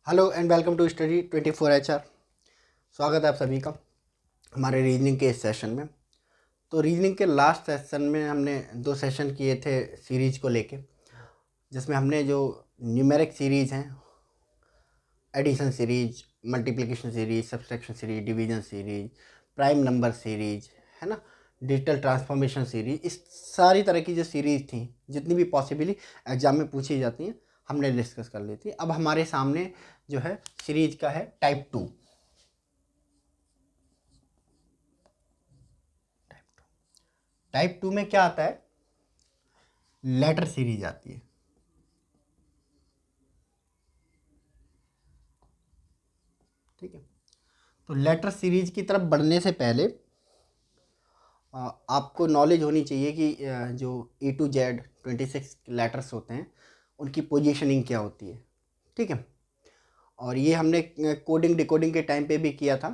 Hello and welcome to study 24 HR। स्वागत है आप सभी का हमारे रीजनिंग के इस सेशन में। तो रीजनिंग के लास्ट सेशन में हमने 2 सेशन किए थे सीरीज को लेके, जिसमें हमने जो न्यूमेरिक सीरीज़ हैं, addition series, multiplication series, subtraction series, division series, prime number series, है ना, डिजिटल ट्रांसफॉर्मेशन सीरीज, इस सारी तरह की जो सीरीज थी, जितनी भी पॉसिबली एग्जाम में पूछी जाती हैं, हमने डिस्कस कर ली थी। अब हमारे सामने जो है सीरीज का है टाइप 2। टाइप 2 में क्या आता है? लेटर सीरीज आती है। ठीक है, तो लेटर सीरीज की तरफ बढ़ने से पहले आपको नॉलेज होनी चाहिए कि जो A to Z 26 लेटर्स होते हैं, उनकी पोजीशनिंग क्या होती है। ठीक है, और ये हमने कोडिंग डिकोडिंग के टाइम पे भी किया था,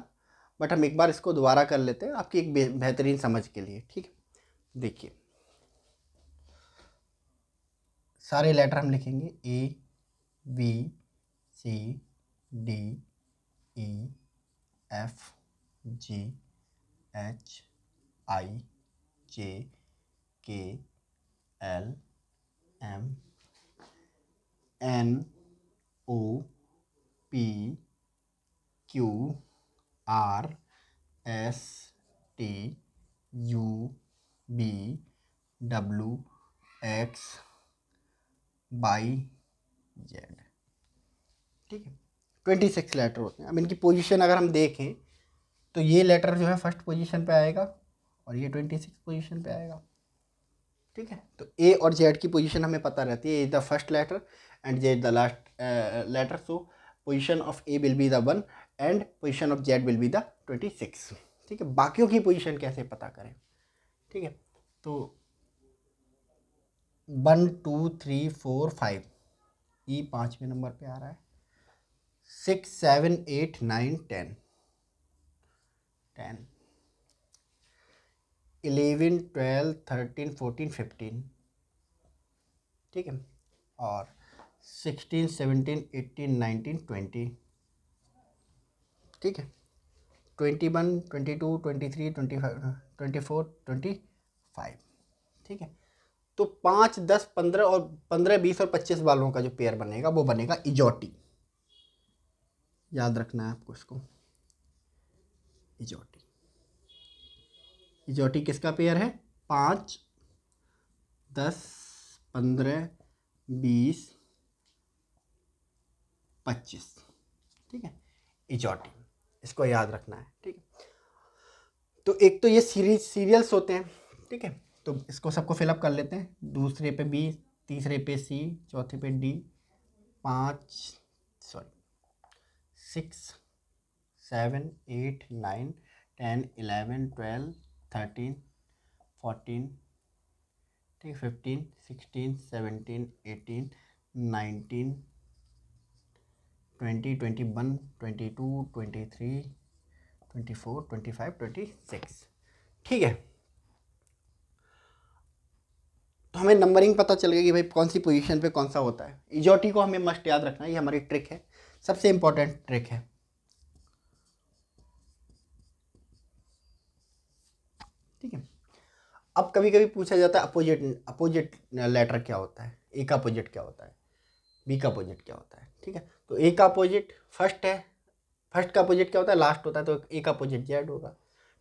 बट हम एक बार इसको दोबारा कर लेते हैं आपकी एक बेहतरीन समझ के लिए। ठीक है, देखिए सारे लेटर हम लिखेंगे A B C D E F G H I J K L M N O P Q R S T U V W X Y Z। ठीक है, 26 लेटर होते हैं। अब इनकी पोजीशन अगर हम देखें तो ये लेटर जो है फर्स्ट पोजीशन पे आएगा और ये 26 पोजीशन पे आएगा। ठीक है, तो ए और जेड की पोजीशन हमें पता रहती है, A is the first letter and J is the last letter. So position of A will be the 1 and position of Z will be the 26। ठीक है, बाकियों की पोजीशन कैसे पता करें? ठीक है, तो 1 2 3 4 5, ई 5वें नंबर पे आ रहा है। 6 7 8 9 10 10 11 12 13 14 15। ठीक है, और 16 17 18 19 20। ठीक है, 21 22 23 25 24 25। ठीक है, तो 5 10 15 और 15 20 और 25 वालों का जो पेयर बनेगा वो बनेगा इजोटी। याद रखना है आपको इसको, इजोटी। इजोटी किसका पेयर है? 5 10 15 20 25। ठीक है, इजोटी, इसको याद रखना है। ठीक है, तो एक तो ये सीरियल्स होते हैं। ठीक है, तो इसको सबको फिलअप कर लेते हैं। दूसरे पे बी, तीसरे पे सी, चौथे पे डी, 6 7 8 9 10 11 12 13 14, ठीक, 15 16 17 18 19 20 21 22 23 24 25 26। ठीक है, तो हमें नंबरिंग पता चल गई कि भाई कौन सी पोजीशन पे कौन सा होता है। इजोटी को हमें मस्ट याद रखना है, ये हमारी ट्रिक है, सबसे इंपॉर्टेंट ट्रिक है। ठीक है, अब कभी कभी पूछा जाता है अपोजिट अपोजिट लेटर क्या होता है, ए का अपोजिट क्या होता है, बी का अपोजिट क्या होता है। ठीक है, तो ए का अपोजिट फर्स्ट है, फर्स्ट का अपोजिट क्या होता है? लास्ट होता है, तो ए का अपोजिट जेड होगा।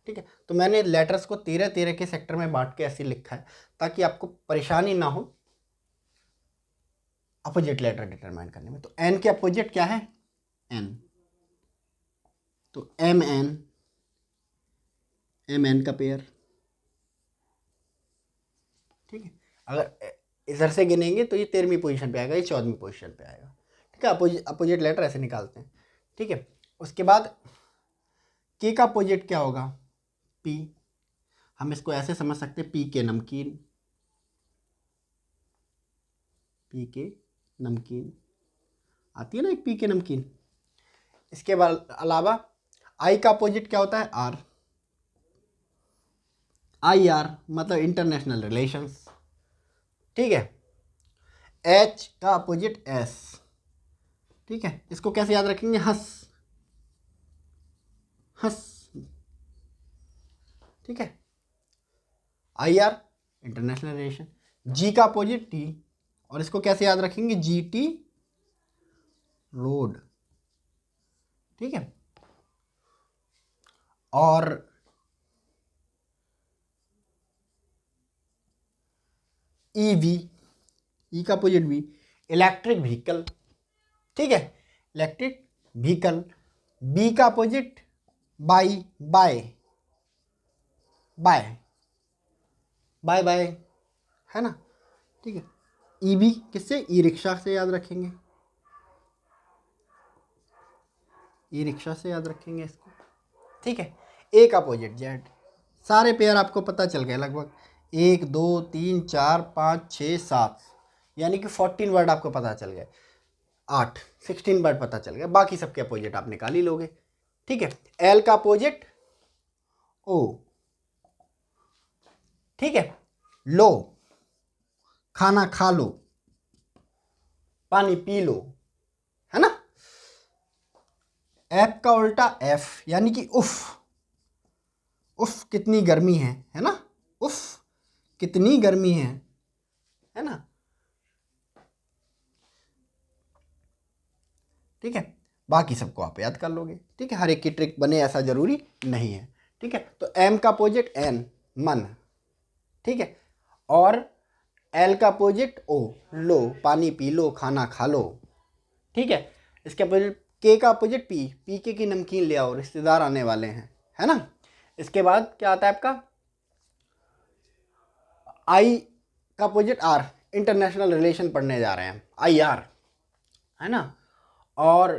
ठीक है, तो मैंने लेटर्स को 13 13 के सेक्टर में बांट के ऐसे लिखा है ताकि आपको परेशानी ना हो अपोजिट लेटर डिटरमाइन करने में। तो एन के अपोजिट क्या है? एन, तो एम एन का पेयर। ठीक है, अगर इधर से गिनेंगे तो ये 13वीं पोजीशन पे आएगा, ये 14वीं पोजीशन पे आएगा। ठीक है, अपोजिट लेटर ऐसे निकालते हैं। ठीक है, उसके बाद के का अपोजिट क्या होगा? पी। हम इसको ऐसे समझ सकते हैं, पी के नमकीन, पी के नमकीन आती है ना एक पी के नमकीन। इसके बाद अलावा आई का अपोजिट क्या होता है? आर। आई आर मतलब इंटरनेशनल रिलेशंस। ठीक है, एच का अपोजिट एस, ठीक है, इसको कैसे याद रखेंगे, हस हस, ठीक है। आई आर इंटरनेशनल रिलेशन, जी का अपोजिट टी, और इसको कैसे याद रखेंगे, जी टी रोड, ठीक है। और ईवी, ई का अपोजिट वी, इलेक्ट्रिक व्हीकल, ठीक है, इलेक्ट्रिक व्हीकल। बी का opposite bye, bye bye bye bye, है ना, ठीक है। ईवी किससे, ई रिक्शा से याद रखेंगे, ई रिक्शा से याद रखेंगे इसको, ठीक है। ए का अपोजिट जेड, सारे पेयर आपको पता चल गए लगभग, 1 2 3 4 5 6 7, यानी कि 14 वर्ड आपको पता चल गए, 8 16 वर्ड पता चल गया, बाकी सबके अपोजिट आप निकाल ही लोगे, ठीक है। एल का अपोजिट ओ, ठीक है। लो, खाना खा लो, पानी पी लो, है ना। एफ का उल्टा एफ, यानी कि उफ, उफ कितनी गर्मी है ना, उफ कितनी गर्मी है ना, ठीक है। बाकी सबको आप याद कर लोगे, ठीक है, हर एक की ट्रिक बने ऐसा जरूरी नहीं है, ठीक है। तो एम का अपोजिट एन, मन, ठीक है। और एल का अपोजिट ओ, लो, पानी पी लो, खाना खा लो, ठीक है। इसके अपोजिट के का अपोजिट पी, पीके की नमकीन ले आओ, रिश्तेदार आने वाले हैं, है ना। इसके बाद क्या आता है आपका, आई का अपोजिट आर, इंटरनेशनल रिलेशन पढ़ने जा रहे हैं, आई आर, है ना। और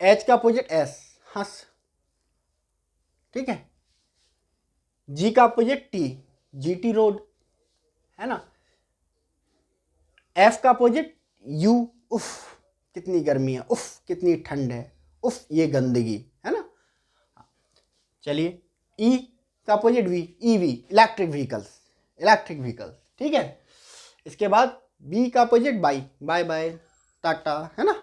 एच का अपोजिट एस, हंस, ठीक है। जी का अपोजिट टी, जीटी रोड, है ना। एफ का अपोजिट यू, उफ कितनी गर्मी है, उफ कितनी ठंड है, उफ ये गंदगी, है ना। चलिए, ई का opposite V, EV, electric vehicles, electric vehicles, ठीक है। इसके बाद बी का opposite bye, bye bye, tata, है ना।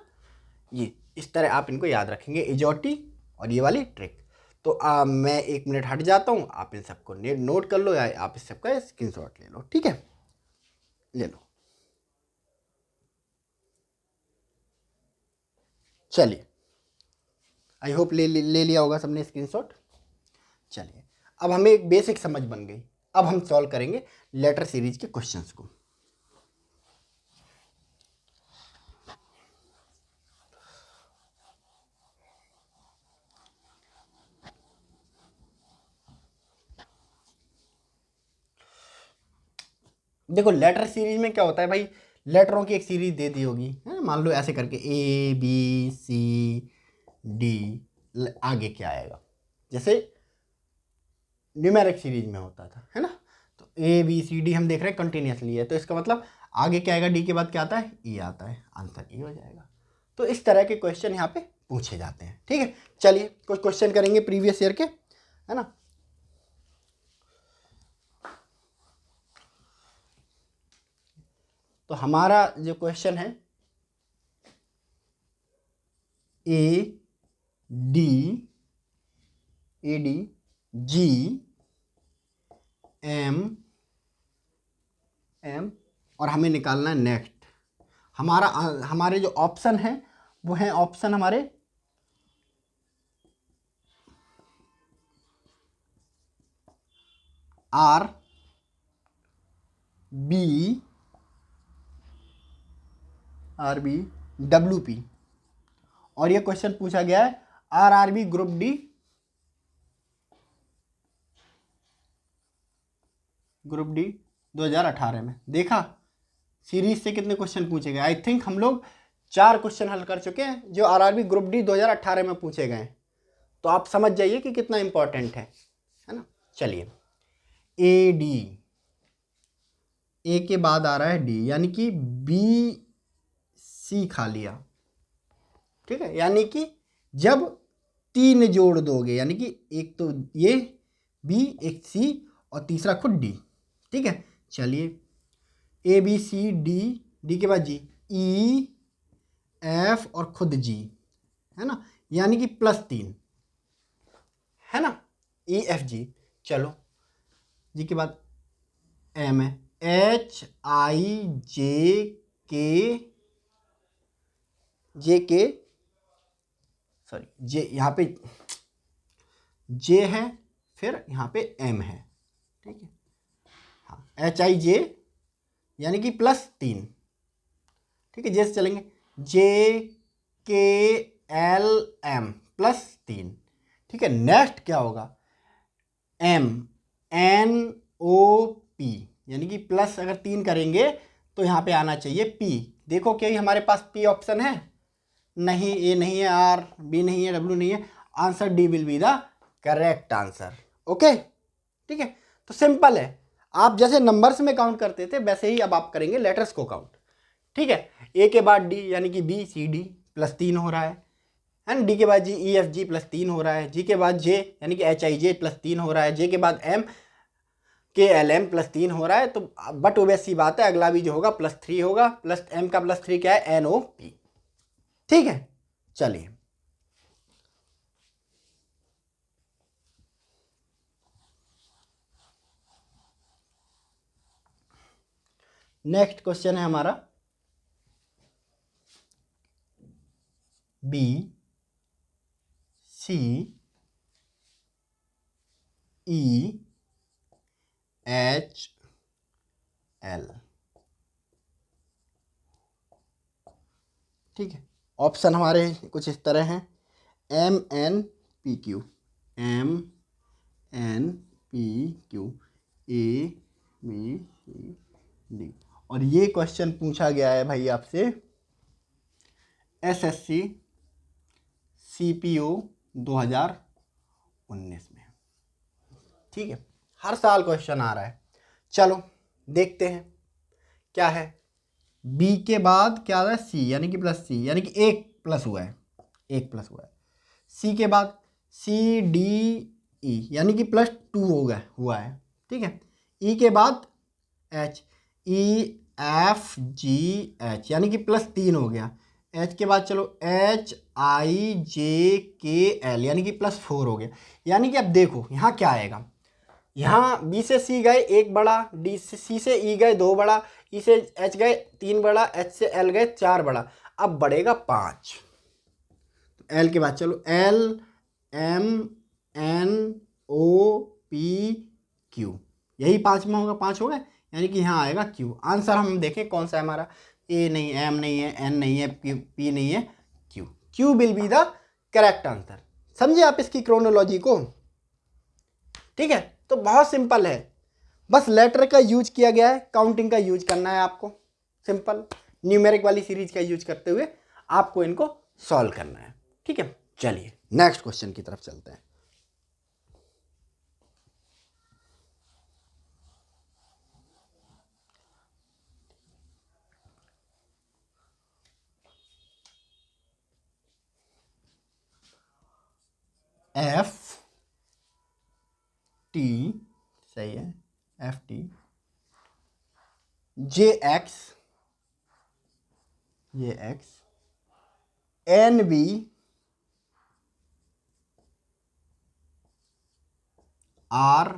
ये इस तरह आप इनको याद रखेंगे, इजोटी और ये वाली ट्रिक। तो मैं 1 मिनट हट जाता हूँ, आप इन सबको नोट कर लो, या आप इस सबका स्क्रीनशॉट ले लो, ठीक है, ले लो। चलिए, आई होप ले लिया होगा सबने स्क्रीनशॉट। चलिए, अब हमें एक बेसिक समझ बन गई, अब हम सॉल्व करेंगे लेटर सीरीज के क्वेश्चंस को। देखो, लेटर सीरीज में क्या होता है भाई, लेटरों की एक सीरीज दे दी होगी, है ना, मान लो ऐसे करके ए बी सी डी, आगे क्या आएगा, जैसे न्यूमेरिक सीरीज में होता था, है ना। तो ए बी सी डी हम देख रहे हैं कंटिन्यूसली है, तो इसका मतलब आगे क्या आएगा, डी के बाद क्या आता है, ई आता है, आंसर ई हो जाएगा। तो इस तरह के क्वेश्चन यहाँ पे पूछे जाते हैं, ठीक है। चलिए, कुछ क्वेश्चन करेंगे प्रीवियस ईयर के, है ना। तो हमारा जो क्वेश्चन है, A D, A D G M M, और हमें निकालना है नेक्स्ट। हमारे जो ऑप्शन है वो है ऑप्शन हमारे R B, R B W P, और ये क्वेश्चन पूछा गया है R R B group D, group D 2018 में। देखा सीरीज से कितने क्वेश्चन पूछे गए, आई थिंक हम लोग 4 क्वेश्चन हल कर चुके हैं जो आरआरबी ग्रुप डी 2018 में पूछे गए, तो आप समझ जाइए कि कितना इंपॉर्टेंट है ना। चलिए, ए डी, ए के बाद आ रहा है डी, यानी कि बी सी खा लिया, ठीक है। यानी कि जब 3 जोड़ दोगे, यानी कि एक तो ये बी, एक सी, और तीसरा खुद डी, ठीक है। चलिए, A B C D, D के बाद जी, ई एफ और खुद जी, है ना, यानी कि +3, है ना, ई एफ जी। चलो जी के बाद एम है, एच आई के जे के सॉरी जे, यहाँ पे जे है, फिर यहाँ पे एम है, ठीक है। हाँ, एच आई जे यानी कि +3, ठीक है, जैसे चलेंगे जे के एल एम +3, ठीक है। नेक्स्ट क्या होगा, एम एन ओ पी, यानी कि प्लस अगर 3 करेंगे तो यहाँ पे आना चाहिए पी। देखो क्या हमारे पास पी ऑप्शन है, नहीं, ए नहीं है, आर बी नहीं है, डब्ल्यू नहीं है, answer D will be the correct answer. Okay, ठीक है। तो सिंपल है, आप जैसे नंबर्स में काउंट करते थे वैसे ही अब आप करेंगे लेटर्स को काउंट, ठीक है। ए के बाद डी यानी कि बी सी डी +3 हो रहा है ना, डी के बाद जी ई एफ जी +3 हो रहा है, जी के बाद जे यानी कि एच आई जे +3 हो रहा है, जे के बाद एम के एल एम +3 हो रहा है। तो बट ओबेस सी बात है, अगला भी जो होगा +3 होगा, प्लस एम का +3 क्या है, एन ओ पी, ठीक है। चलिए नेक्स्ट क्वेश्चन है हमारा B C E H L, ठीक है। ऑप्शन हमारे कुछ इस तरह हैं, M N P Q, M N P Q, A B C D. और ये क्वेश्चन पूछा गया है भाई आपसे एसएससी सीपीओ 2019 में, ठीक है। हर साल क्वेश्चन आ रहा है। चलो देखते हैं क्या है। बी के बाद क्या है, सी यानी कि +C यानी कि एक प्लस हुआ है, एक प्लस हुआ है। सी के बाद सी डी ई यानी कि +2 हो गया हुआ है, ठीक है। ई के बाद एच, ई एफ जी एच यानी कि +3 हो गया। एच के बाद चलो एच आई जे के एल यानी कि +4 हो गया। यानी कि अब देखो यहाँ क्या आएगा, यहाँ बी से सी गए 1 बड़ा, डी से सी से ई गए 2 बड़ा, ई से एच गए 3 बड़ा, एच से एल गए 4 बड़ा, अब बढ़ेगा 5। एल के बाद चलो L M N O P Q, यही 5 में होगा, 5 हो गए, यानी कि यहाँ आएगा क्यू। आंसर हम देखें कौन सा है हमारा, ए नहीं, एम नहीं है, एन नहीं है, पी नहीं है, Q. Q will be the correct answer. समझे आप इसकी क्रोनोलॉजी को, ठीक है। तो बहुत सिंपल है, बस लेटर का यूज किया गया है, काउंटिंग का यूज करना है आपको, सिंपल न्यूमेरिक वाली सीरीज का यूज करते हुए आपको इनको सॉल्व करना है, ठीक है। चलिए नेक्स्ट क्वेश्चन की तरफ चलते हैं। एफ टी, सही है, F T J X N B R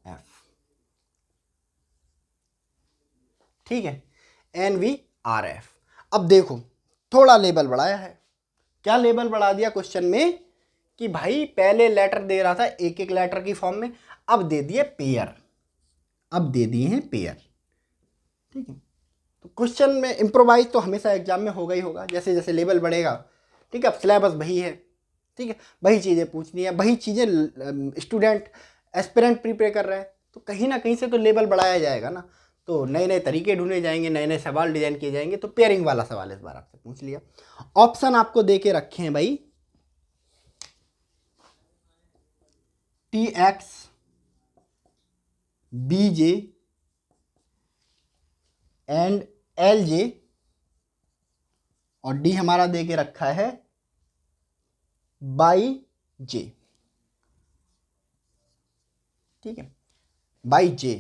F, ठीक है, एन वी आर एफ। अब देखो थोड़ा लेबल बढ़ाया है, क्या लेबल बढ़ा दिया क्वेश्चन में कि भाई पहले लेटर दे रहा था एक एक लेटर की फॉर्म में, अब दे दिए पेयर, अब दे दिए हैं पेयर, ठीक है। तो क्वेश्चन में इम्प्रोवाइज तो हमेशा एग्जाम में होगा ही होगा, जैसे जैसे लेवल बढ़ेगा, ठीक है। अब सिलेबस वही है, ठीक है, वही चीज़ें पूछनी है, वही चीज़ें स्टूडेंट एस्पिरेंट प्रिपेयर कर रहे हैं, तो कहीं ना कहीं से तो लेवल बढ़ाया जाएगा ना। तो नए नए तरीके ढूंढे जाएंगे, नए नए सवाल डिजाइन किए जाएंगे। तो पेयरिंग वाला सवाल इस बार आपसे पूछ लिया। ऑप्शन आपको दे के रखे हैं भाई, T X B J and L J, और डी हमारा दे के रखा है बाई जे, ठीक है, बाई जे,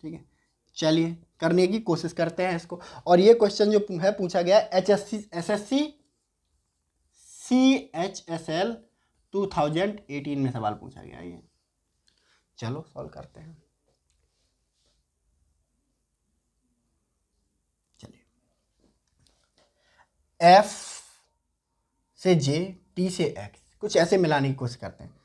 ठीक है। चलिए करने की कोशिश करते हैं इसको। और ये क्वेश्चन जो है पूछा गया SSC CHSL 2018 में सवाल पूछा गया ये। चलो सॉल्व करते हैं। चलिए, F से J, T से X, कुछ ऐसे मिलाने की कोशिश करते हैं।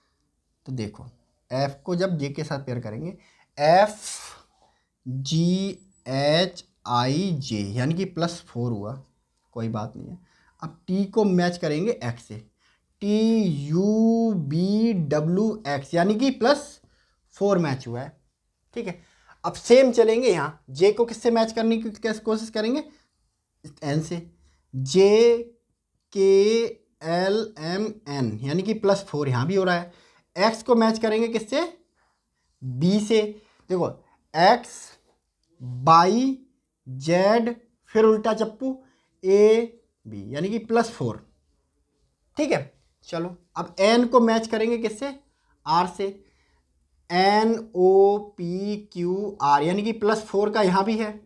तो देखो, F को जब J के साथ पेयर करेंगे, FGHIJ यानी कि +4 हुआ, कोई बात नहीं है। अब T को मैच करेंगे X से, TUBWX यानी कि +4 मैच हुआ है। ठीक है, अब सेम चलेंगे यहाँ, J को किससे मैच करने की कोशिश करेंगे? N से, JKLMN यानी कि +4 यहाँ भी हो रहा है। X को मैच करेंगे किससे? B से। देखो, X बाई Z, फिर उल्टा चप्पू AB यानी कि +4। ठीक है, चलो अब N को मैच करेंगे किससे? R से, NOPQR यानी कि +4 का यहाँ भी है।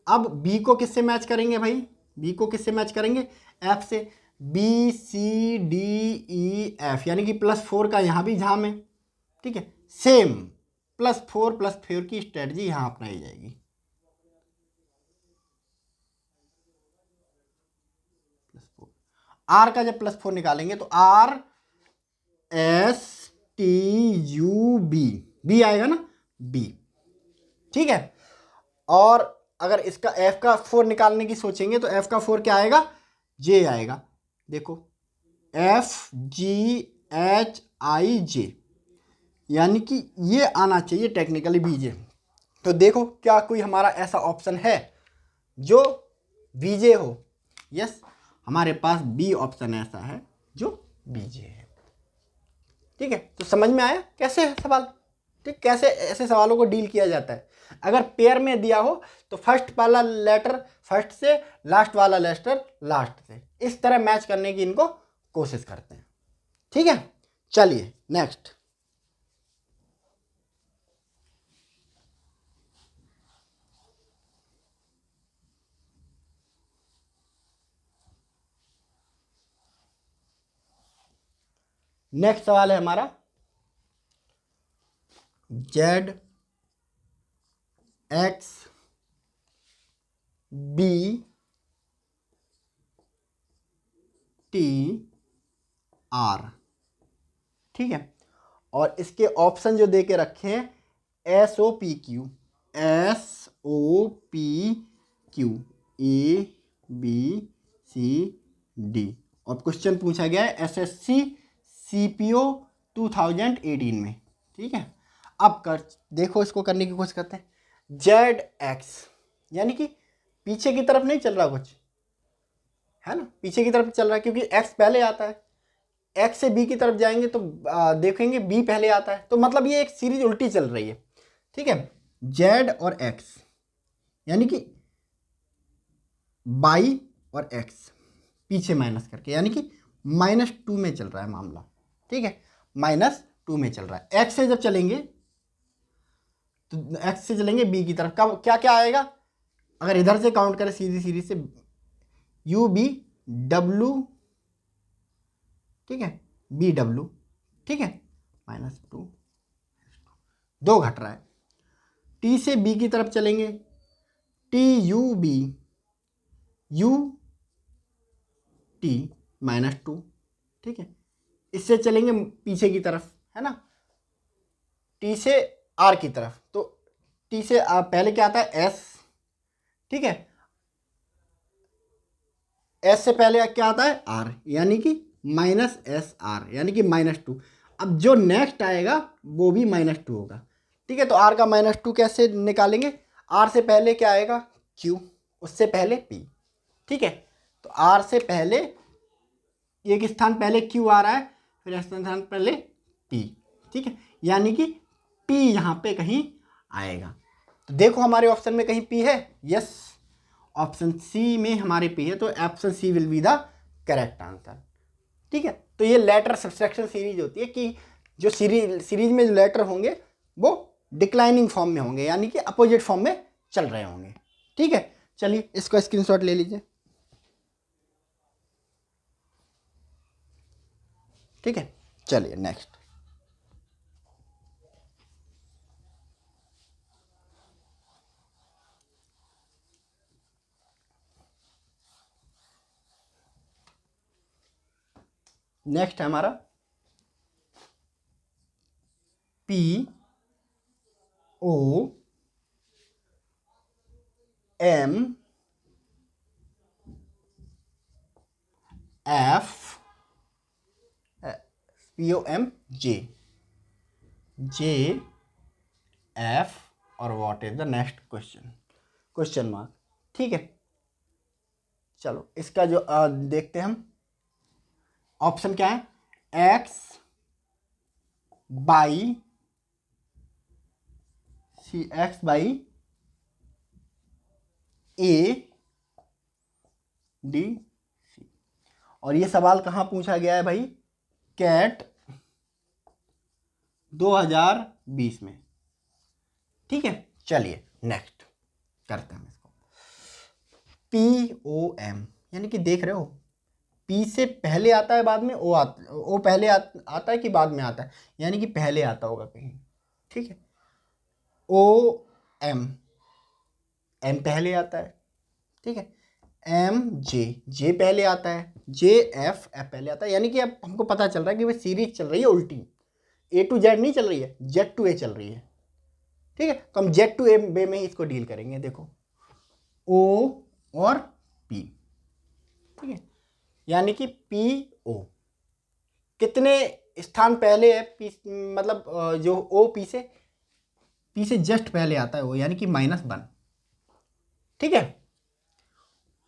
अब B को किससे मैच करेंगे भाई? B को किससे मैच करेंगे? F से, BCDEF यानी कि +4 का यहाँ भी झाम है। ठीक है, सेम +4 की स्ट्रेटजी यहाँ अपनाई जाएगी। R का जब +4 निकालेंगे तो RSTUB, B आएगा ना, B। ठीक है, और अगर इसका F का 4 निकालने की सोचेंगे तो F का 4 क्या आएगा? J आएगा। देखो, FGHIJ यानी कि ये आना चाहिए टेक्निकली BJ। तो देखो, क्या कोई हमारा ऐसा ऑप्शन है जो BJ हो? यस, हमारे पास B ऑप्शन ऐसा है जो BJ है। ठीक है, तो समझ में आया कैसे है सवाल? ठीक, कैसे ऐसे सवालों को डील किया जाता है। अगर पेयर में दिया हो तो फर्स्ट वाला लेटर फर्स्ट से, लास्ट वाला लेटर लास्ट से, इस तरह मैच करने की इनको कोशिश करते हैं। ठीक है, चलिए नेक्स्ट। नेक्स्ट सवाल है हमारा ZX BTR। ठीक है, और इसके ऑप्शन जो दे के रखे हैं SOPQ ABCD, और क्वेश्चन पूछा गया है SSC CPO 2018 में। ठीक है, अब देखो, इसको करने की कोशिश करते हैं। ZX यानी कि पीछे की तरफ नहीं चल रहा कुछ, है ना, पीछे की तरफ चल रहा है क्योंकि X पहले आता है। X से B की तरफ जाएंगे तो देखेंगे B पहले आता है, तो मतलब ये एक सीरीज उल्टी चल रही है। ठीक है, Z और X यानी कि बाई और X पीछे माइनस करके, यानी कि -2 में चल रहा है मामला। ठीक है, -2 में चल रहा है। X से जब चलेंगे तो X से चलेंगे B की तरफ, कब क्या क्या आएगा? अगर इधर से काउंट करें सीधी से, UBW, ठीक है, BW, ठीक है, -2, 2 घट रहा है। T से B की तरफ चलेंगे, TUB UT -2। ठीक है, इससे चलेंगे पीछे की तरफ, है ना, T से R की तरफ, तो T से पहले क्या आता है? S। ठीक है, S से पहले क्या आता है? R, यानी कि -SR यानी कि -2। अब जो नेक्स्ट आएगा वो भी -2 होगा। ठीक है, तो R का -2 कैसे निकालेंगे? R से पहले क्या आएगा? Q, उससे पहले P। ठीक है, तो R से पहले एक स्थान पहले Q आ रहा है, फिर स्थान पहले P। ठीक है, यानी कि P यहाँ पे कहीं आएगा। तो देखो, हमारे ऑप्शन में कहीं P है? यस, ऑप्शन सी में हमारे P है, तो option C will be the correct answer. ठीक है, तो ये लेटर सब्सट्रैक्शन सीरीज होती है कि जो सीरीज में जो लेटर होंगे वो डिक्लाइनिंग फॉर्म में होंगे, यानी कि अपोजिट फॉर्म में चल रहे होंगे। ठीक है, चलिए इसको स्क्रीनशॉट ले लीजिए। ठीक है, चलिए नेक्स्ट। नेक्स्ट है हमारा POMJ और what is the next question mark. ठीक है, चलो इसका जो देखते हैं हम, ऑप्शन क्या है, X by A D C. और ये सवाल कहाँ पूछा गया है भाई, कैट 2020 में। ठीक है, चलिए नेक्स्ट करते हैं इसको। POM यानी कि देख रहे हो, P से पहले आता है बाद में O पहले आता है कि बाद में आता है, यानी कि पहले आता होगा कहीं। ठीक है, OM M पहले आता है। ठीक है, MJ पहले आता है, JF पहले आता है, यानी कि अब हमको पता चल रहा है कि वह सीरीज चल रही है उल्टी, A to Z नहीं चल रही है, Z to A चल रही है। ठीक है, तो हम Z to A में ही इसको डील करेंगे। देखो O और P, ठीक है, यानी कि PO कितने स्थान पहले है, P मतलब जो O P से जस्ट पहले आता है वो, यानी कि -1। ठीक है,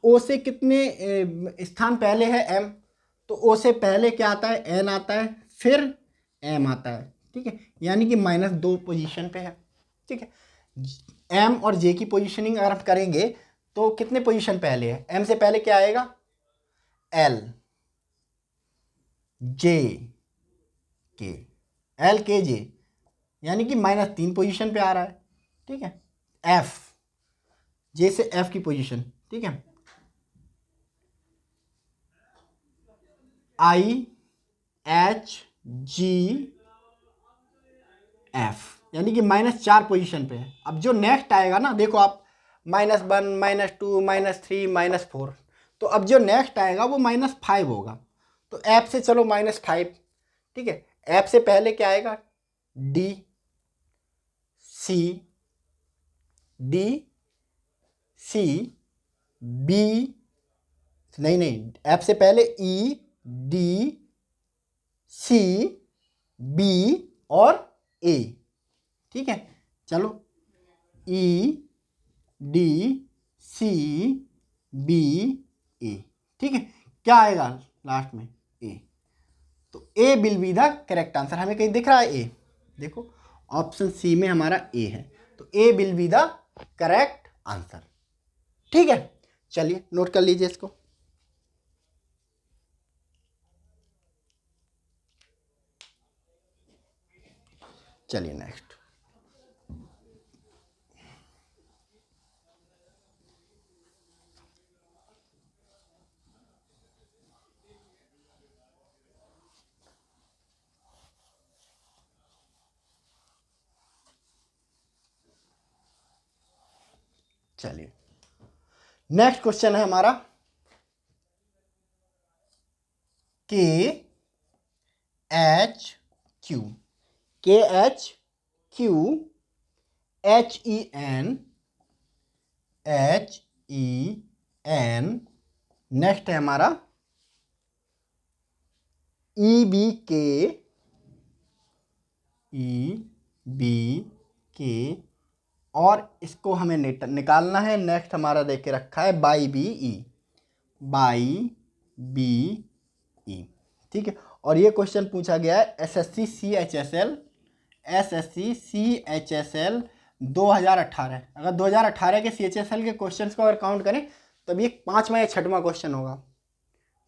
O से कितने स्थान पहले है M, तो O से पहले क्या आता है, N आता है, फिर M आता है। ठीक है, यानी कि -2 पोजीशन पे है। ठीक है, M और J की पोजीशनिंग अगर हम करेंगे तो कितने पोजीशन पहले है, M से पहले क्या आएगा, L K J, यानी कि -3 पोजीशन पे आ रहा है। ठीक है, F J से F की पोजीशन, ठीक है, IHGF, यानी कि -4 पोजीशन पे है। अब जो नेक्स्ट आएगा ना, देखो आप -1 -2 -3 -4, तो अब जो नेक्स्ट आएगा वो -5 होगा। तो F से चलो -5। ठीक है, F से पहले क्या आएगा, D C B, नहीं, F से पहले E D C B और A। ठीक है, चलो E D C B A। ठीक है, क्या आएगा लास्ट में, A। तो A will be the correct answer. हमें कहीं दिख रहा है A, देखो ऑप्शन सी में हमारा A है, तो A will be the correct answer. ठीक है, चलिए नोट कर लीजिए इसको। चलिए नेक्स्ट। चलिए नेक्स्ट क्वेश्चन है हमारा KHQ HEN। नेक्स्ट है हमारा EBK और इसको हमें निकालना है। नेक्स्ट हमारा देख के रखा है बाई BE। ठीक है, और ये क्वेश्चन पूछा गया है SSC CHSL 2018। अगर 2018 के CHSL के क्वेश्चंस को अगर काउंट करें तब ये 5वां या 6वां क्वेश्चन होगा।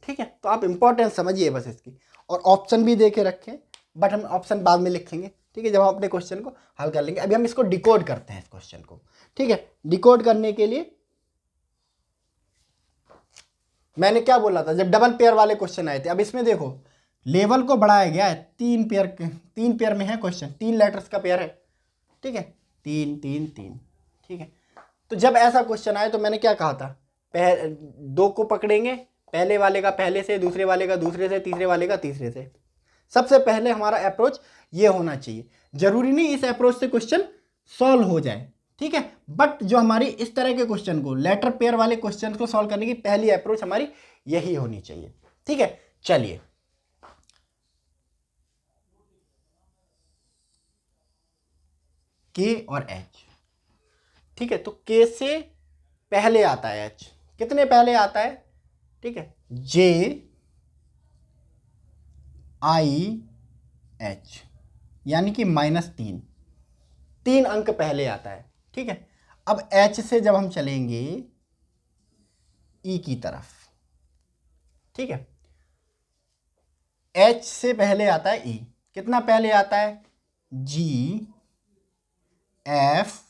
ठीक है, तो आप इंपॉर्टेंस समझिए बस इसकी, और ऑप्शन भी दे के रखें, बट हम ऑप्शन बाद में लिखेंगे। ठीक है, जब हम अपने क्वेश्चन को हल कर लेंगे। अभी हम इसको डिकोड करते हैं इस क्वेश्चन को। ठीक है, डिकोड करने के लिए मैंने क्या बोला था जब डबल पेयर वाले क्वेश्चन आए थे। अब इसमें देखो लेवल को बढ़ाया गया है, 3 पेयर में है क्वेश्चन, 3 लेटर्स का पेयर है, ठीक है, 3 3 3, ठीक है। तो जब ऐसा क्वेश्चन आए तो मैंने क्या कहा था, 2 को पकड़ेंगे, पहले वाले का पहले से, दूसरे वाले का दूसरे से, तीसरे वाले का तीसरे से। सबसे पहले हमारा अप्रोच ये होना चाहिए। जरूरी नहीं इस अप्रोच से क्वेश्चन सॉल्व हो जाए, ठीक है, बट जो हमारी इस तरह के क्वेश्चन को, लेटर पेयर वाले क्वेश्चन को सॉल्व करने की पहली अप्रोच हमारी यही होनी चाहिए, ठीक है। चलिए के और एच, ठीक है, तो के से पहले आता है एच, कितने पहले आता है, ठीक है, जे आई एच, यानी कि -3 अंक पहले आता है, ठीक है। अब एच से जब हम चलेंगे ई की तरफ, ठीक है, एच से पहले आता है ई, कितना पहले आता है, जी एफ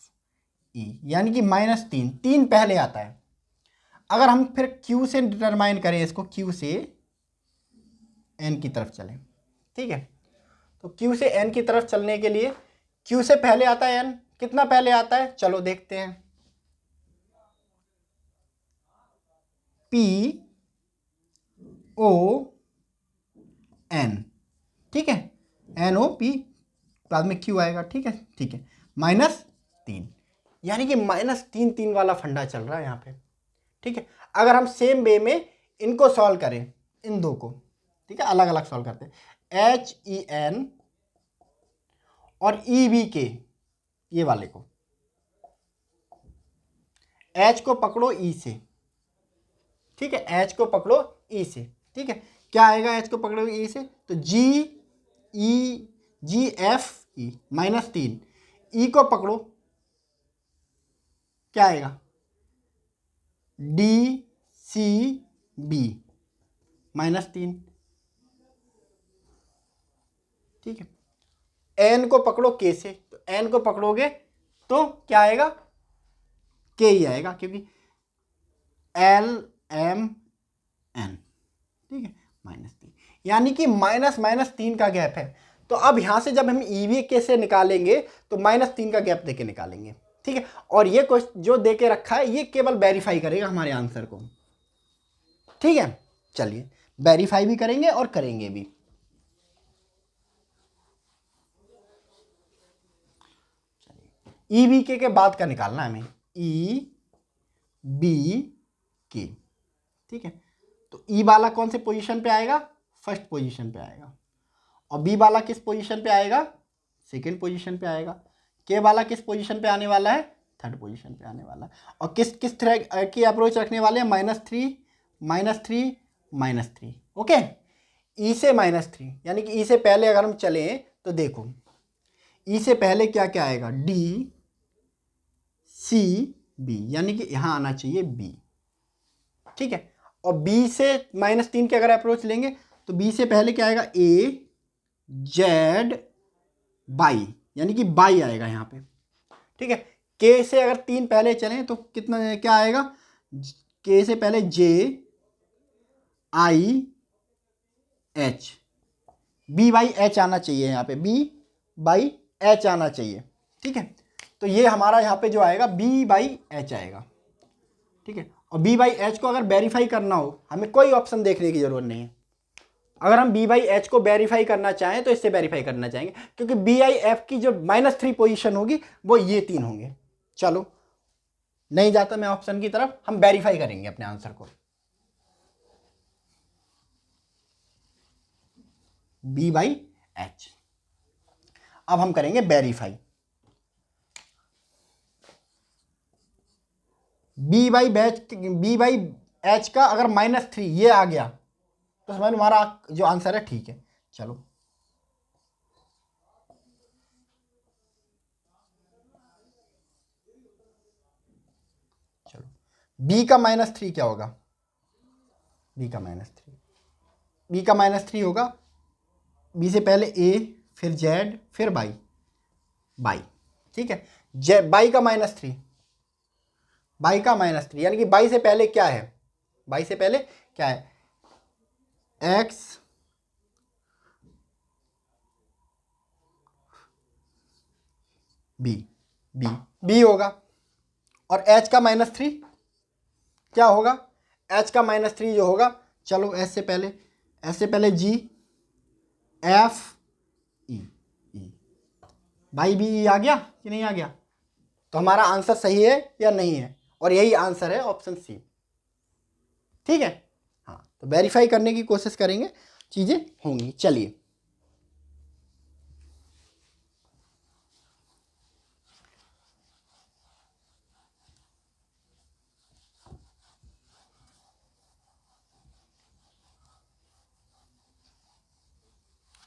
ई, यानी कि -3 पहले आता है। अगर हम फिर क्यू से डिटरमाइन करें इसको, क्यू से एन की तरफ चलें, ठीक है, तो क्यू से एन की तरफ चलने के लिए क्यू से पहले आता है एन, कितना पहले आता है, चलो देखते हैं, पी ओ एन, ठीक है, एन ओ पी, बाद में क्यू आएगा, ठीक है, ठीक है, -3, यानी कि -3 वाला फंडा चल रहा है यहाँ पे, ठीक है। अगर हम सेम वे में इनको सॉल्व करें, इन दो को, ठीक है, अलग अलग सॉल्व करते हैं, एच ई एन और ई बी के, ये वाले को, एच को पकड़ो ई से, ठीक है, एच को पकड़ो ई से, ठीक है, क्या आएगा एच को पकड़ो ई से, तो जी एफ ई, -3, ई को पकड़ो, क्या आएगा, डी सी बी, -3, ठीक है। एन को पकड़ो के से, तो एन को पकड़ोगे तो क्या आएगा, के ही आएगा, क्योंकि एल एम एन, ठीक है, -3, यानी कि -3 का गैप है। तो अब यहां से जब हम ईवी के से निकालेंगे तो -3 का गैप देके निकालेंगे, ठीक है। और ये क्वेश्चन जो देके रखा है ये केवल वेरीफाई करेगा हमारे आंसर को, ठीक है। चलिए वेरीफाई भी करेंगे और करेंगे भी। ई बी के बाद का निकालना है हमें, ई बी के, ठीक है। तो ई वाला कौन से पोजीशन पे आएगा, फर्स्ट पोजीशन पे आएगा, और बी वाला किस पोजीशन पे आएगा, सेकंड पोजीशन पे आएगा, के वाला किस पोजीशन पे आने वाला है, थर्ड पोजीशन पे आने वाला है। और किस किस तरह की अप्रोच रखने वाले हैं, -3 -3 -3, ओके। ई से -3, यानी कि ई से पहले अगर हम चलें तो देखो ई से पहले क्या क्या आएगा, डी सी बी, यानी कि यहां आना चाहिए बी, ठीक है। और बी से -3 की अगर अप्रोच लेंगे तो बी से पहले क्या आएगा, ए जेड बाई, यानी कि बाई आएगा यहाँ पे, ठीक है। के से अगर 3 पहले चलें तो कितना क्या आएगा, के से पहले J I H, B by H आना चाहिए यहाँ पे, बी बाई एच आना चाहिए, ठीक है। तो ये हमारा यहाँ पे जो आएगा बी बाई एच आएगा, ठीक है। और बी बाई एच को अगर वेरीफाई करना हो हमें कोई ऑप्शन देखने की जरूरत नहीं है। अगर हम बी बाई एच को वेरीफाई करना चाहें तो इससे वेरीफाई करना चाहेंगे, क्योंकि बी आई एफ की जो -3 पोजीशन होगी वो ये 3 होंगे। चलो नहीं जाता मैं ऑप्शन की तरफ, हम वेरीफाई करेंगे अपने आंसर को, बी बाई एच। अब हम करेंगे वेरीफाई, बी बाई एच का अगर -3 ये आ गया तो समझ हमारा जो आंसर है ठीक है। चलो चलो बी का -3 क्या होगा, बी का -3 होगा, बी से पहले ए फिर जेड फिर बाई, ठीक है, जे बाई का -3 बाई का -3, यानी कि बाई से पहले क्या है, बाई से पहले क्या है, एक्स बी, बी बी होगा। और एच का -3 क्या होगा, एच का -3 जो होगा, चलो एच से पहले जी एफ ई, ई भाई बी ई आ गया कि नहीं आ गया। तो हमारा आंसर सही है या नहीं है, और यही आंसर है ऑप्शन सी। ठीक है, हाँ, तो वेरीफाई करने की कोशिश करेंगे, चीजें होंगी। चलिए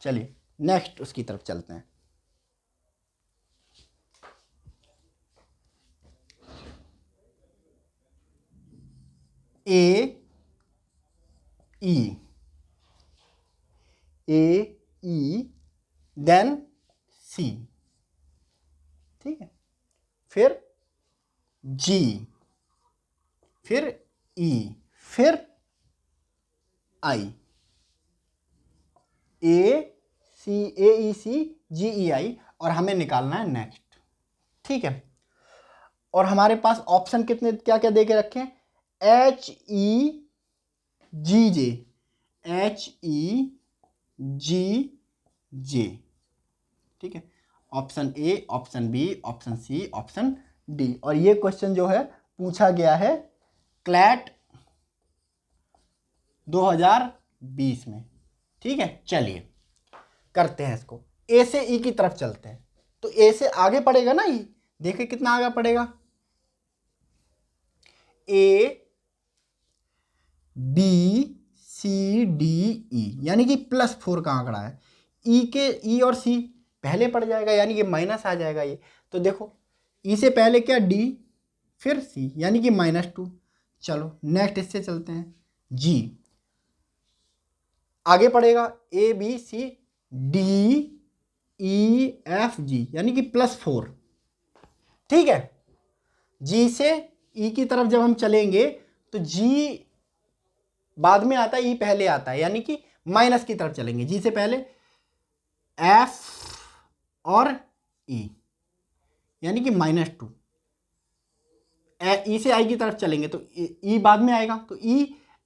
चलिए नेक्स्ट उसकी तरफ चलते हैं। ए ई देन सी, ठीक है, फिर जी, फिर ई, फिर आई, ए ई सी जी ई आई, और हमें निकालना है नेक्स्ट। ठीक है, और हमारे पास ऑप्शन कितने क्या क्या दे के रखे हैं, एच ई जी जे, एच ई जी जे, ठीक है, option A, option B, option C, option D. और ये क्वेश्चन जो है पूछा गया है क्लैट 2020 में। ठीक है, चलिए करते हैं इसको, ए से ई की तरफ चलते हैं। तो ए से आगे पड़ेगा ना, ई देखिए कितना आगे पड़ेगा, ए बी सी डी ई, यानी कि +4 का आंकड़ा है। ई और सी पहले पड़ जाएगा, यानी कि माइनस आ जाएगा ये। तो देखो ई से पहले क्या, डी, फिर सी, यानी कि -2। चलो नेक्स्ट इससे चलते हैं, जी आगे पड़ेगा, A B C D E F G, यानी कि +4। ठीक है, जी से ई की तरफ जब हम चलेंगे तो जी बाद में आता है, ई पहले आता है, यानी कि माइनस की तरफ चलेंगे। जी से पहले एफ और ई, यानी कि -2। ई से आई की तरफ चलेंगे तो ई बाद में आएगा, तो ई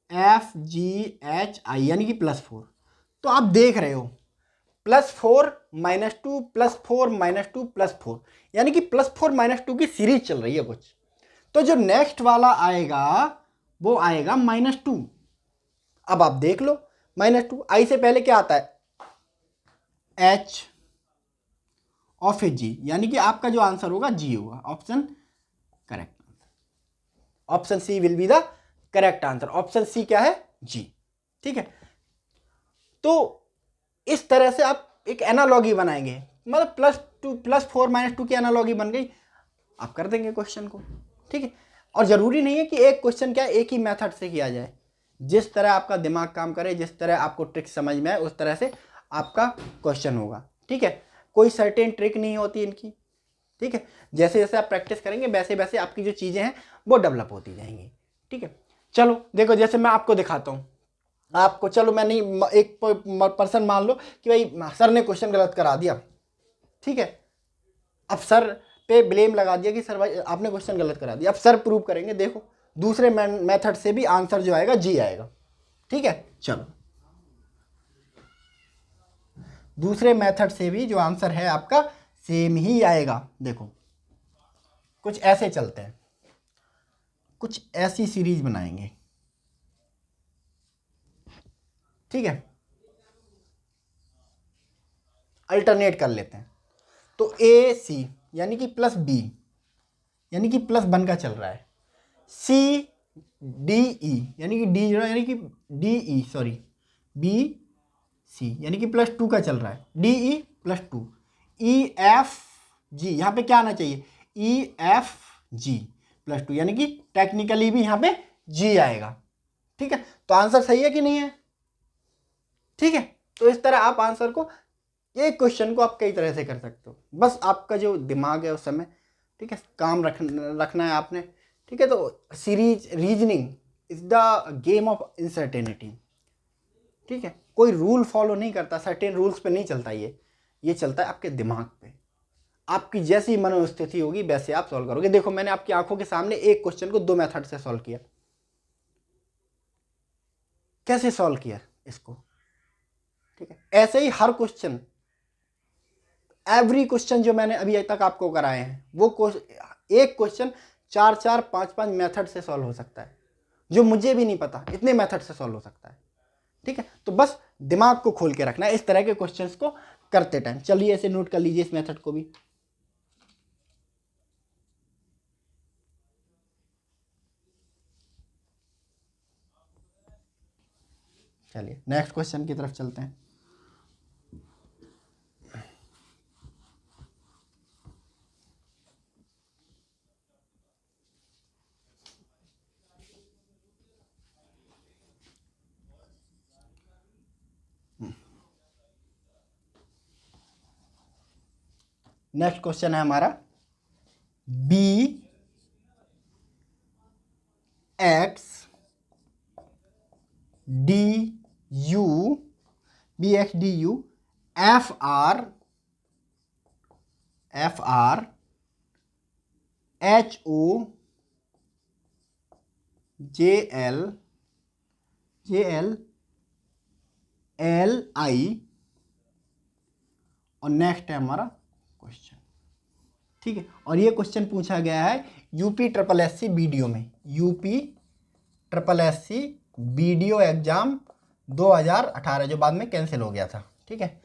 एफ जी एच आई, यानी कि +4। तो आप देख रहे हो +4 -2 +4 -2 +4, यानी कि +4 -2 की सीरीज चल रही है कुछ। तो जो नेक्स्ट वाला आएगा वो आएगा -2। अब आप देख लो, -2, आई से पहले क्या आता है, एच और फिर जी, यानी कि आपका जो आंसर होगा जी होगा, option correct answer, option C will be the correct answer. Option C क्या है, जी। ठीक है, तो इस तरह से आप एक एनालॉगी बनाएंगे, मतलब +4 -2 की एनालॉगी बन गई, आप कर देंगे क्वेश्चन को। ठीक है, और जरूरी नहीं है कि एक क्वेश्चन क्या एक ही मेथड से किया जाए, जिस तरह आपका दिमाग काम करे, जिस तरह आपको ट्रिक समझ में आए, उस तरह से आपका क्वेश्चन होगा। ठीक है, कोई सर्टेन ट्रिक नहीं होती इनकी। ठीक है, जैसे जैसे आप प्रैक्टिस करेंगे वैसे वैसे आपकी जो चीज़ें हैं वो डेवलप होती जाएंगी। ठीक है, चलो देखो, जैसे मैं आपको दिखाता हूँ, आपको, चलो मैं नहीं, एक पर्सन मान लो कि भाई सर ने क्वेश्चन गलत करा दिया। ठीक है, अब सर पे ब्लेम लगा दिया कि सर भाई आपने क्वेश्चन गलत करा दिया। अब सर प्रूव करेंगे, देखो दूसरे मेथड से भी आंसर जो आएगा जी आएगा। ठीक है, चलो दूसरे मेथड से भी जो आंसर है आपका सेम ही आएगा। देखो कुछ ऐसे चलते हैं, कुछ ऐसी सीरीज बनाएंगे। ठीक है, अल्टरनेट कर लेते हैं। तो ए सी, यानी कि +B, यानी कि +1 का चल रहा है। सी डी ई, यानी कि डी, यानी कि D E, sorry, B C, यानी कि +2 का चल रहा है। डी ई +2, ई एफ जी, यहाँ पे क्या आना चाहिए, ई एफ जी +2, यानी कि टेक्निकली भी यहाँ पे जी आएगा। ठीक है, तो आंसर सही है कि नहीं है। ठीक है, तो इस तरह आप आंसर को, ये क्वेश्चन को आप कई तरह से कर सकते हो, बस आपका जो दिमाग है उस समय, ठीक है, काम रखना है आपने। ठीक है। ठीक है। तो series reasoning is the game of uncertainty, ठीक है। कोई रूल फॉलो नहीं करता, सर्टेन रूल्स पे नहीं चलता, ये चलता है आपके दिमाग पे। आपकी जैसी मनोस्थिति होगी वैसे आप सॉल्व करोगे। देखो मैंने आपकी आंखों के सामने एक क्वेश्चन को 2 मेथड से सॉल्व किया, कैसे सॉल्व किया इसको, ठीक है। ऐसे ही हर क्वेश्चन, एवरी क्वेश्चन जो मैंने अभी तक आपको कराए हैं वो एक क्वेश्चन 4-4, 5-5 मेथड से सॉल्व हो सकता है, जो मुझे भी नहीं पता इतने मेथड से सॉल्व हो सकता है, ठीक है। तो बस दिमाग को खोल के रखना है इस तरह के क्वेश्चंस को करते टाइम। चलिए ऐसे नोट कर लीजिए इस मेथड को भी। चलिए नेक्स्ट क्वेश्चन की तरफ चलते हैं। नेक्स्ट क्वेश्चन है हमारा B X D U, B X D U F R H O J L L I, और नेक्स्ट है हमारा क्वेश्चन, ठीक है। और ये क्वेश्चन पूछा गया है यूपी ट्रिपल एससी बीडीओ में, UP triple SC BDO exam 2018 जो बाद में कैंसिल हो गया था, ठीक है।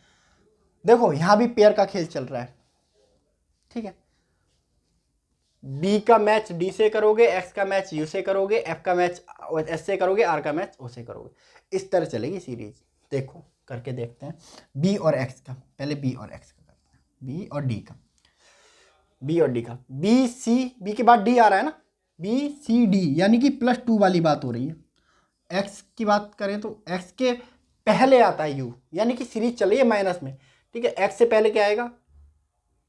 देखो यहां भी पेयर का खेल चल रहा है, ठीक है। बी का मैच डी से करोगे, एक्स का मैच यू से करोगे, एफ का मैच एस से करोगे, आर का मैच ओ से करोगे, इस तरह चलेगी सीरीज। देखो करके देखते हैं बी और एक्स का, पहले बी और एक्स का करते हैं, बी और डी का, बी सी, बी के बाद डी आ रहा है ना, बी सी डी यानी कि +2 वाली बात हो रही है। एक्स की बात करें तो एक्स के पहले आता है यू, यानी कि सीरीज चल रही है माइनस में, ठीक है। एक्स से पहले क्या आएगा,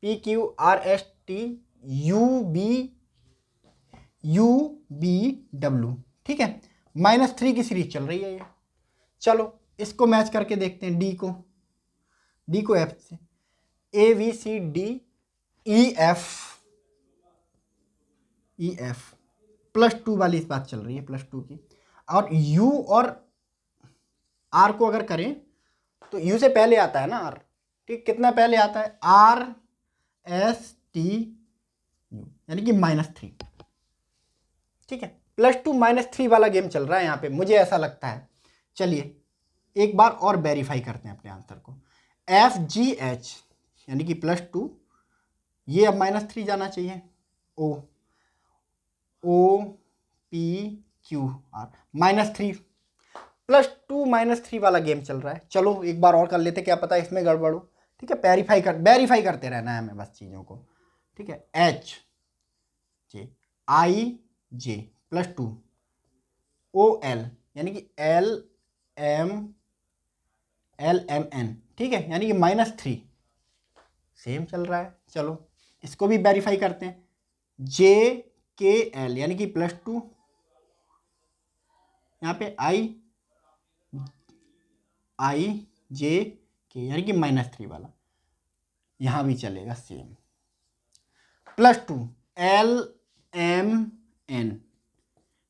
P Q R S T U B W, ठीक है। -3 की सीरीज चल रही है ये। चलो इसको मैच करके देखते हैं, डी को एफ से, A B C D E F +2 वाली इस बात चल रही है, +2 की। और यू और आर को अगर करें तो यू से पहले आता है ना आर, ठीक। कितना पहले आता है, आर एस टी यू यानी कि -3, ठीक है। +2 -3 वाला गेम चल रहा है यहाँ पे, मुझे ऐसा लगता है। चलिए एक बार और वेरीफाई करते हैं अपने आंसर को, एफ जी एच यानी कि +2, ये अब -3 जाना चाहिए, ओ पी क्यू आर -3, +2 -3 वाला गेम चल रहा है। चलो एक बार और कर लेते, क्या पता इसमें गड़बड़ हो, ठीक है। वेरीफाई करते रहना है हमें बस चीज़ों को, ठीक है। एच जे आई जे +2 ओ एल यानी कि एल एम एन, ठीक है, यानी कि -3 सेम चल रहा है। चलो इसको भी वेरीफाई करते हैं, जे के एल यानी कि +2, यहाँ पे आई जे के यानी कि -3 वाला, यहाँ भी चलेगा सेम, +2 एल एम एन,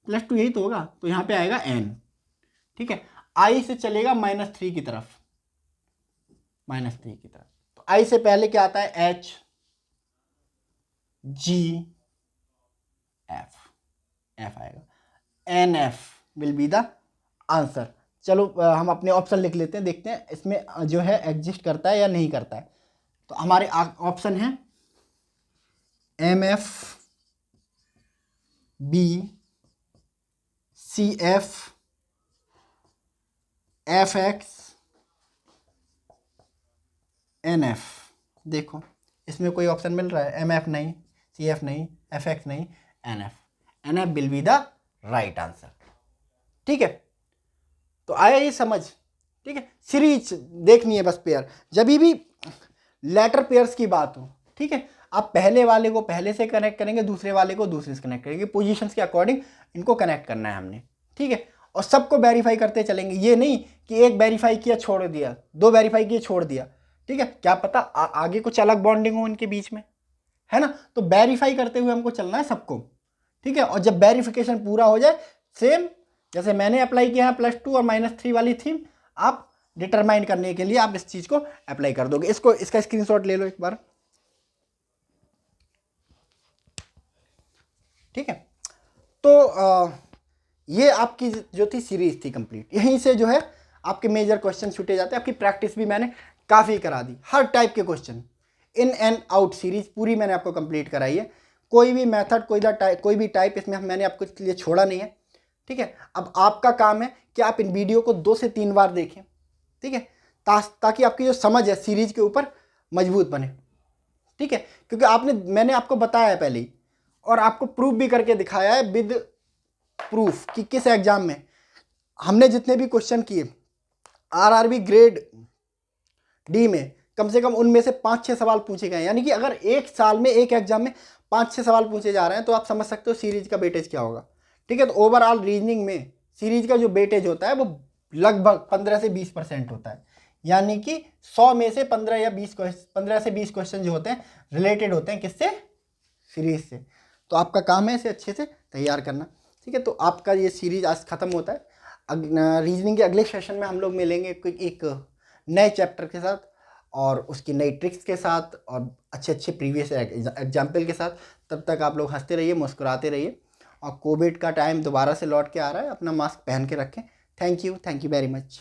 +2 यही तो होगा, तो यहाँ पे आएगा एन, ठीक है। आई से चलेगा -3 की तरफ, तो आई से पहले क्या आता है, एच जी एफ आएगा, N F will be the answer. चलो हम अपने ऑप्शन लिख लेते हैं, देखते हैं इसमें जो है एग्जिस्ट करता है या नहीं करता है। तो हमारे ऑप्शन है M F B C F F X N F. देखो इसमें कोई ऑप्शन मिल रहा है, एम एफ नहीं, सी एफ नहीं, एफ एक्स नहीं, N F will be the right answer, ठीक है। तो आया ये समझ, ठीक है। सीरीज देखनी है बस पेयर, जब भी लेटर पेयर्स की बात हो, ठीक है। आप पहले वाले को पहले से कनेक्ट करेंगे, दूसरे वाले को दूसरे से कनेक्ट करेंगे, पोजीशंस के अकॉर्डिंग इनको कनेक्ट करना है हमने, ठीक है। और सबको वेरीफाई करते चलेंगे, ये नहीं कि एक वेरीफाई किया छोड़ दिया, दो वेरीफाई किए छोड़ दिया, ठीक है। क्या पता आगे कुछ अलग बॉन्डिंग हो इनके बीच में, है ना। तो वेरीफाई करते हुए हमको चलना है सबको, ठीक है। और जब वेरिफिकेशन पूरा हो जाए, सेम जैसे मैंने अप्लाई किया है +2 और -3 वाली थीम, आप डिटरमाइन करने के लिए आप इस चीज को अप्लाई कर दोगे। इसका स्क्रीनशॉट ले लो एक बार, ठीक है। तो ये आपकी जो थी सीरीज थी कंप्लीट, यहीं से जो है आपके मेजर क्वेश्चन छूटे जाते हैं। आपकी प्रैक्टिस भी मैंने काफ़ी करा दी, हर टाइप के question in and out series पूरी मैंने आपको कंप्लीट कराई है। कोई भी मेथड, कोई भी टाइप इसमें मैंने आपको लिए छोड़ा नहीं है, ठीक है। अब आपका काम है कि आप इन वीडियो को 2 से 3 बार देखें, ठीक है, ताकि आपकी जो समझ है सीरीज के ऊपर मजबूत बने, ठीक है। क्योंकि मैंने आपको बताया है पहले ही, और आपको प्रूफ भी करके दिखाया है विद प्रूफ कि किस एग्जाम में हमने जितने भी क्वेश्चन किए आरआरबी ग्रेड डी में, कम से कम उनमें से 5-6 सवाल पूछे गए। यानी कि अगर एक साल में एक एग्जाम में 5-6 सवाल पूछे जा रहे हैं, तो आप समझ सकते हो सीरीज का वेटेज क्या होगा, ठीक है। तो ओवरऑल रीजनिंग में सीरीज का जो वेटेज होता है वो लगभग 15 से 20% होता है। यानी कि 100 में से 15 से 20 क्वेश्चन जो होते हैं रिलेटेड होते हैं किससे, सीरीज से। तो आपका काम है इसे अच्छे से तैयार करना, ठीक है। तो आपका ये सीरीज आज खत्म होता है। रीजनिंग के अगले सेशन में हम लोग मिलेंगे एक नए चैप्टर के साथ और उसकी नई ट्रिक्स के साथ और अच्छे अच्छे प्रीवियस एग्जाम्पल के साथ। तब तक आप लोग हंसते रहिए, मुस्कुराते रहिए, और कोविड का टाइम दोबारा से लौट के आ रहा है, अपना मास्क पहन के रखें। Thank you very much.